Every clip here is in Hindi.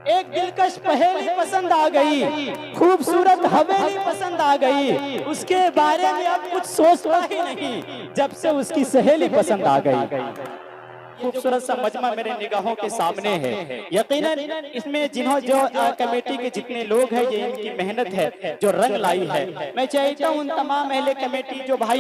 एक दिलकश पहेली पसंद आ गई, खूबसूरत हवेली पसंद आ गई, उसके बारे में अब कुछ सोचता ही नहीं जब से उसकी सहेली पसंद आ गई। खूबसूरत सा मजमा मेरे निगाहों के सामने है। यकीनन इसमें जो कमेटी के जितने लोग हैं, ये इनकी मेहनत है जो रंग लाई है। मैं चाहता हूँ उन तमाम अहले कमेटी, जो भाई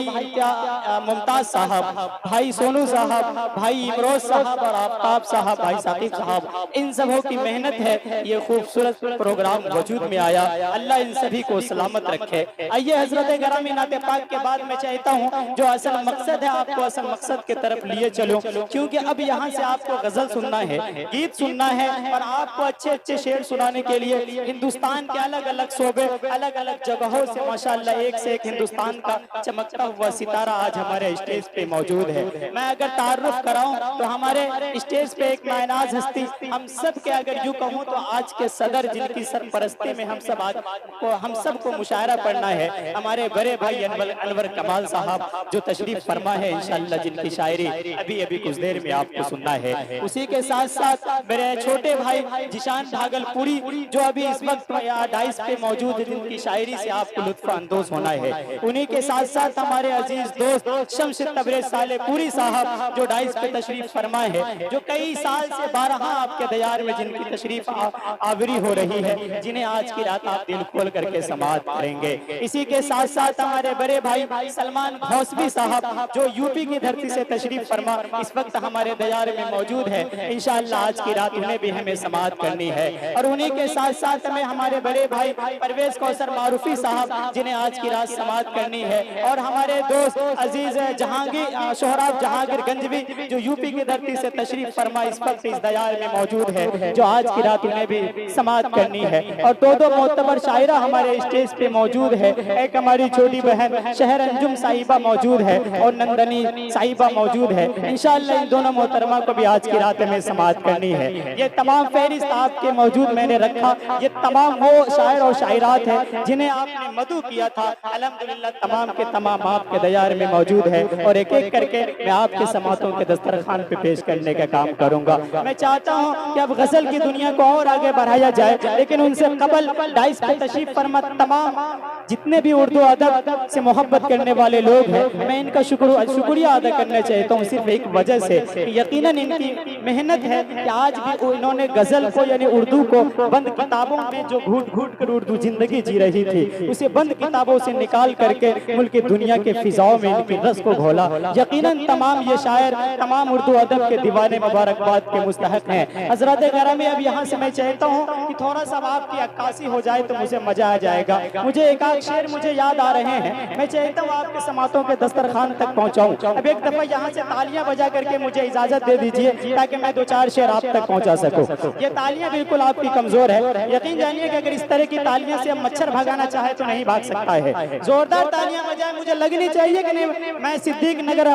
मुमताज साहब, भाई सोनू साहब, भाई इमरोज साहब और आफ्ताब साहब, भाई साकिब साहब, इन सबों की मेहनत है ये खूबसूरत प्रोग्राम वजूद में आया। अल्लाह इन सभी को सलामत रखे। आइए हजरत गरामी नाते पाक के बाद मैं चाहता हूँ जो असल मकसद है, आपको असल मकसद की तरफ लिए चलूं, क्योंकि अब यहाँ से आपको गजल सुनना है, गीत सुनना है, और आपको अच्छे अच्छे शेर सुनाने के लिए हिंदुस्तान के अलग अलग शोबे, अलग अलग जगहों से माशाल्लाह एक से एक हिंदुस्तान का चमकता हुआ सितारा आज हमारे स्टेज पे मौजूद है। मैं अगर तारुफ कराऊं तो हमारे स्टेज पे एक नायनाज हस्ती, हम सब के अगर यूं कहूं तो आज के सदर, जिनकी सरपरस्ती में हम सबको मुशायरा पढ़ना है, हमारे बड़े भाई अनवर कमाल साहब जो तशरीफ फरमा है इंशाअल्लाह, जिनकी शायरी अभी अभी कुछ देर में आपको सुनना है। उसी के साथ साथ मेरे छोटे भाई जिशान भागलपुरी जो अभी इस वक्त डाइस पे मौजूद है, जिनकी शायरी से आपको लुत्फ अंदोज होना है। उन्हीं के साथ साथ हमारे अजीज दोस्त शम्स तबरेज सालेपुरी साहब जो डाइस पे तशरीफ फरमा है, जो कई साल से 12 आपके दयार में जिनकी तशरीफ आवरी हो रही है, जिन्हें आज की रात आप दिल खोल करके समाअत करेंगे। इसी के साथ साथ हमारे बड़े भाई सलमान घौसवी साहब जो यूपी की धरती से तशरीफ फरमा इस वक्त हमारे दयार में मौजूद है। इंशाअल्लाह आज की रात उन्हें भी हमें समाअत करनी है। और उन्हीं के साथ साथ हमें हमारे बड़े भाई परवेज कौसर मारूफी साहब जिन्हें आज की रात समाअत करनी है, और हमारे दोस्त अजीज जहांगीर सोहराब जहांगीर गंजवी जो यूपी की धरती से तशरीफ फरमा इस वक्त इस दयार में मौजूद है, जो आज की रात उन्हें भी समाअत करनी है। और दो मोतबर शायरा हमारे स्टेज पे मौजूद है। एक हमारी छोटी बहन शहर अंजुम साहिबा मौजूद है और नंदनी साहिबा मौजूद है। इंशाअल्लाह इन दोनों मोहतरमा को भी आज की रात में समाअत करनी है। ये तमाम फहरिस्त आपके मौजूद मैंने रखा, ये तमाम वो शायर और शायरात हैं जिन्हें आपने मदू किया था। अल्हम्दुलिल्लाह तमाम के तमाम आपके दयार में मौजूद है, और एक एक करके मैं आपके समातों के दस्तरखान पे पेश करने का काम करूंगा। मैं चाहता हूं कि अब गजल की दुनिया को और आगे बढ़ाया जाए, लेकिन उनसे कबल डाइस पे तशरीफ फरमा तमाम जितने भी उर्दू अदब से मोहब्बत करने वाले लोग हैं, मैं इनका शुक्रिया अदा करना चाहता हूँ सिर्फ एक वजह से, यकीनन इनकी मेहनत है कि आज भी इन्होंने गजल को यानी उर्दू को बंद किताबों में जो घूट घूट कर उर्दू जिंदगी जी रही थी, उसे बंद किताबों से निकाल करके मुल्क दुनिया के फिजाओं में इनकी रस को घोला। यकीनन तमाम ये शायर तमाम उर्दू अदब के दीवाने मुबारकबाद के मुस्तहक हैं। हजरत गरामी अब यहाँ से मैं चाहता हूँ कि थोड़ा सा आपकी अक्कासी हो जाए तो मुझे मजा आ जाएगा। मुझे एक आध शेर मुझे याद आ रहे हैं, मैं चाहता हूँ आपके समातों के दस्तरखान तक पहुँचाऊँ। अब एक दफा यहाँ से तालियां बजा करके मुझे इजाजत दे दीजिए ताकि मैं 2-4 शेर आप तक पहुँचा सकूं। ये तालियां बिल्कुल आपकी कमजोर है, यकीन जानिए कि अगर इस तरह की तालियां से हम मच्छर भगाना चाहे तो नहीं भाग सकता है। जोरदार तालियां बजाएं, मुझे लगनी चाहिए कि नहीं मैं सिद्दीक नगर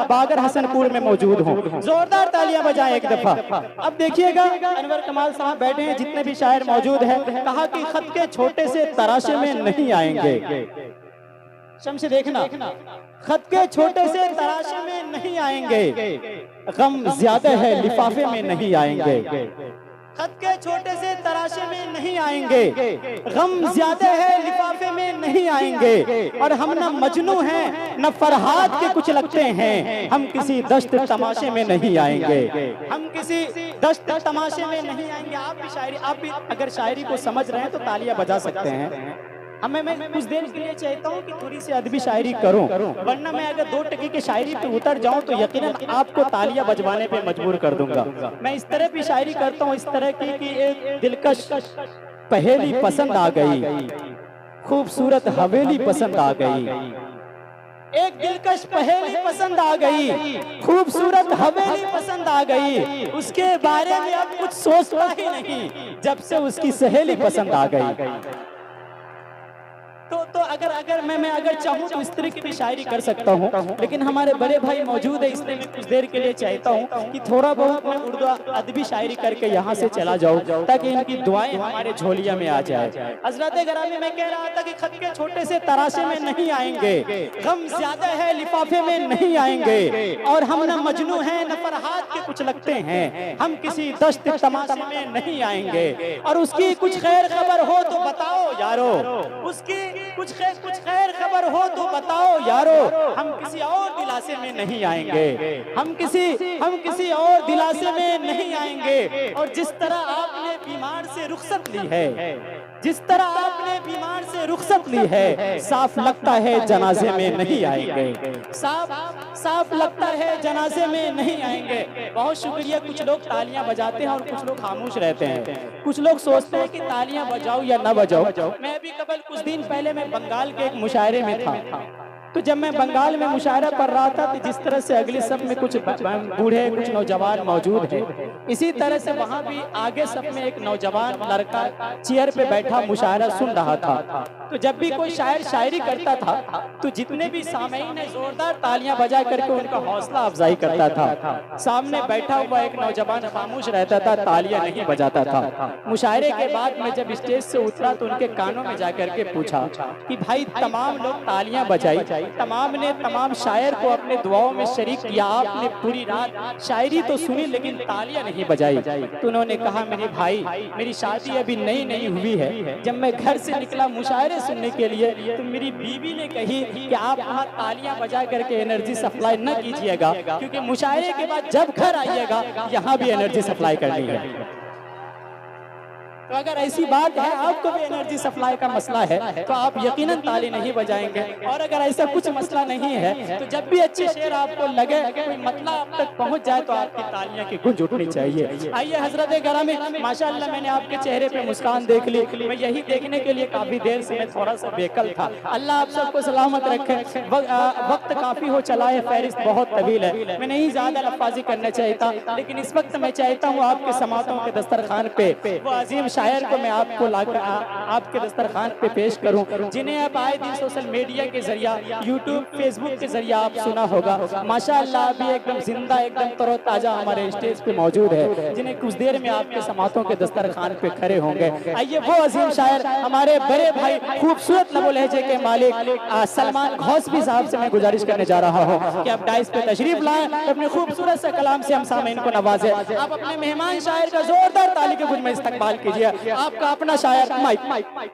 बागर हसनपुर में मौजूद हूँ। जोरदार तालियां बजाएं एक दफा। अब देखिएगा अनवर कमाल साहब बैठे हैं, जितने भी शायर मौजूद है, कहा कि खत के छोटे से तराशे में नहीं आएंगे। शम्स देखना, खत के छोटे से तराशे में नहीं आएंगे, गम ज्यादा है लिफाफे में नहीं आएंगे। खत के छोटे से तराशे में नहीं आएंगे, गम ज्यादा है लिफाफे में नहीं आएंगे। और हम न मजनू हैं न फरहाद के कुछ लगते हैं, हम किसी दश्त तमाशे में नहीं आएंगे। हम किसी दश्त तमाशे में नहीं आएंगे। आप भी शायरी, आप भी अगर शायरी को समझ रहे हैं तो तालियां बजा सकते हैं। मैं कुछ देर के लिए चाहता हूँ कि थोड़ी सी अदबी शायरी करूं, वरना मैं अगर 2 टके की शायरी पे उतर जाऊं तो यकीनन आपको तालियां बजवाने पे मजबूर कर दूंगा। मैं इस तरह की शायरी करता हूँ, इस तरह की कि एक दिलकश पहेली पसंद आ गई, खूबसूरत हवेली पसंद आ गई। एक दिलकश पहेली पसंद आ गई, खूबसूरत हवेली पसंद आ गई, उसके बारे में अब कुछ सोचता ही नहीं जब से उसकी सहेली पसंद आ गई। तो अगर अगर मैं अगर चाहूँ तो इस तरह की भी शायरी कर सकता हूँ, लेकिन हमारे बड़े भाई मौजूद है, इसलिए मैं कुछ देर के लिए चाहता हूँ कि थोड़ा बहुत मैं उर्दू अदबी शायरी करके यहाँ से चला जाऊँ, ताकि इनकी दुआएं हमारे झोलिया में आ जाए। हजरत ग्रामी, मैं कह रहा था कि खत के छोटे से तराशे में नहीं आएंगे, गम ज्यादा है लिफाफे में नहीं आएंगे, और हम न मजनू हैं न फरहाद के कुछ लगते हैं, हम किसी दस्त तमाशे में नहीं आएंगे। और उसकी कुछ खैर खबर हो तो बताओ यारो, उसकी कुछ खैर खबर हो तो बताओ यारो, हम किसी और दिलासे में नहीं आएंगे, हम किसी और दिलासे में नहीं आएंगे। और जिस तरह आपने बीमार से रुखसत ली है, जिस तरह आपने बीमार से रुखसत ली है, साफ लगता है जनाजे में नहीं आएंगे, साफ लगता है जनाजे में नहीं आएंगे। बहुत शुक्रिया। कुछ लोग तालियां बजाते हैं और कुछ लोग खामोश रहते हैं, कुछ लोग सोचते हैं कि तालियां बजाओ या ना बजाओ। मैं भी कबल कुछ दिन पहले मैं बंगाल के एक मुशायरे में था, तो जब मैं बंगाल में मुशायरा पढ़ रहा था तो जिस तरह से अगले सब में कुछ बूढ़े कुछ नौजवान मौजूद हैं, इसी तरह से वहाँ भी आगे सब में एक नौजवान लड़का चेयर पे बैठा मुशायरा सुन रहा था। तो जब भी कोई शायर शायरी करता था तो जितने भी सामईन है जोरदार तालियां बजा करके उनका हौसला अफजाई करता था। सामने बैठा हुआ एक नौजवान खामोश रहता था, तालियां नहीं बजाता था। मुशायरे के बाद मैं जब स्टेज से उतरा तो उनके कानों में जाकर के पूछा कि भाई तमाम लोग तालियां बजाई, तमाम ने तमाम शायर को अपने दुआओं में शरीक किया, आपने पूरी रात शायरी तो सुनी लेकिन तालियां नहीं बजाई। तो उन्होंने कहा मेरे भाई, मेरी शादी अभी नई हुई है, जब मैं घर से निकला मुशायरे सुनने के लिए तो मेरी बीवी ने कही कि आप वहाँ तालियां बजा करके एनर्जी सप्लाई न कीजिएगा, क्योंकि मुशायरे के बाद जब घर आइएगा यहाँ भी एनर्जी सप्लाई करनी है। तो अगर ऐसी बात है, आपको भी एनर्जी सप्लाई का मसला है, तो आप यकीनन ताली नहीं बजाएंगे। और अगर ऐसा कुछ मसला नहीं है तो जब भी अच्छे शेर आपको लगे, कोई मतलब आप तक पहुंच जाए, तो आपकी तालियां की गूंज उठनी चाहिए। आइए हजरत ग्रामी, माशाअल्लाह मैंने आपके चेहरे पे मुस्कान देख ली, मैं यही देखने के लिए काफी देर से मैं थोड़ा सा बेकल था। अल्लाह आप सबको सलामत रखे। वक्त काफी हो चला है, फहरिस्त बहुत तवील है, मैं नहीं ज्यादा लफाजी करना चाहता, लेकिन इस वक्त मैं चाहता हूँ आपके समातों के दस्तरखान पे वो अजीम शायर को मैं आपको लाकर आपके दस्तरखान पे पेश करूं, जिन्हें आप आए दिन सोशल मीडिया के जरिया, यूट्यूब फेसबुक के जरिए आप सुना होगा। माशाअल्लाह अभी एकदम जिंदा, एकदम तरोताजा हमारे स्टेज पे मौजूद है, जिन्हें कुछ देर में आपके समातों के दस्तरखान पे खड़े होंगे। आइए वो अजीम शायर हमारे बड़े भाई खूबसूरत लबो लहजे के मालिक सलमान घौसवी साहब से मैं गुजारिश करने जा रहा हूँ कि आप डाइस पे तशरीफ लाएं, अपने खूबसूरत से कलाम से हम सामईन को नवाजें। आप अपने मेहमान शायर का जोरदार ताली के गुंज में इस्तकबाल कीजिए। आपका अपना शायर माइक।